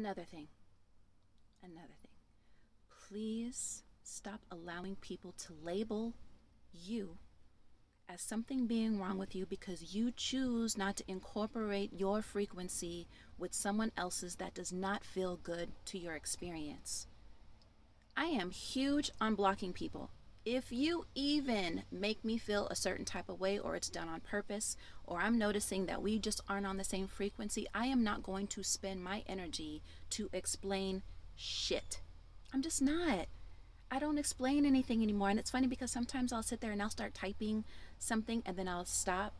Another thing, another thing. Please stop allowing people to label you as something being wrong with you because you choose not to incorporate your frequency with someone else's that does not feel good to your experience. I am huge on blocking people. If you even make me feel a certain type of way, or it's done on purpose, or I'm noticing that we just aren't on the same frequency, I am not going to spend my energy to explain shit. I'm just not. I don't explain anything anymore. And it's funny because sometimes I'll sit there and I'll start typing something and then I'll stop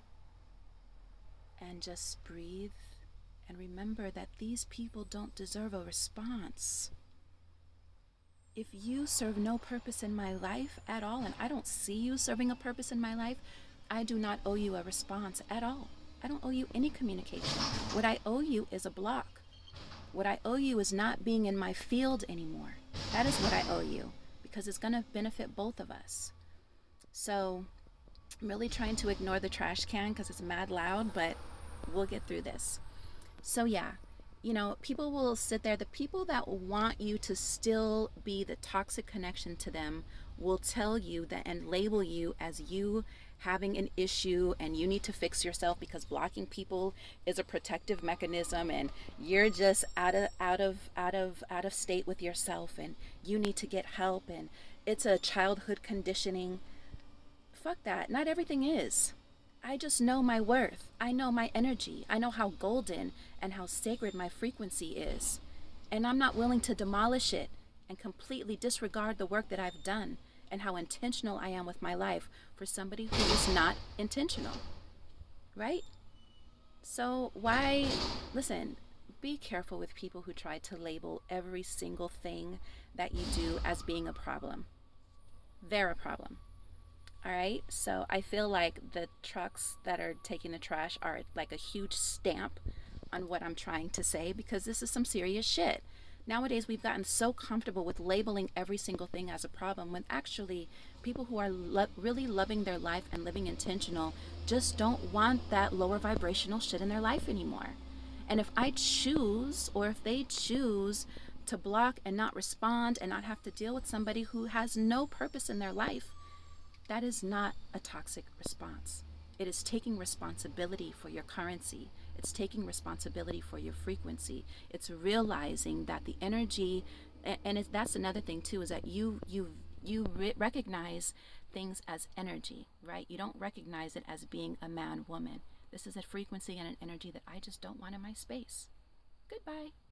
and just breathe and remember that these people don't deserve a response. If you serve no purpose in my life at all, and I don't see you serving a purpose in my life, I do not owe you a response at all. I don't owe you any communication. What I owe you is a block. What I owe you is not being in my field anymore. That is what I owe you because it's going to benefit both of us. So I'm really trying to ignore the trash can because it's mad loud, but we'll get through this. So, yeah, people will sit there. The people that want you to still be the toxic connection to them will tell you that and label you as you having an issue and you need to fix yourself because blocking people is a protective mechanism and you're just out of state with yourself and you need to get help and it's a childhood conditioning. Fuck that. Not everything is. I just know my worth. I know my energy. I know how golden and how sacred my frequency is. And I'm not willing to demolish it and completely disregard the work that I've done and how intentional I am with my life for somebody who is not intentional. Right? So, listen, be careful with people who try to label every single thing that you do as being a problem. They're a problem. All right, so I feel like the trucks that are taking the trash are like a huge stamp on what I'm trying to say because this is some serious shit. Nowadays, we've gotten so comfortable with labeling every single thing as a problem when actually people who are really loving their life and living intentional just don't want that lower vibrational shit in their life anymore. And if I choose, or if they choose, to block and not respond and not have to deal with somebody who has no purpose in their life, that is not a toxic response. It is taking responsibility for your currency. It's taking responsibility for your frequency. It's realizing that the energy, that's another thing too, is that recognize things as energy, right? You don't recognize it as being a man, woman. This is a frequency and an energy that I just don't want in my space. Goodbye.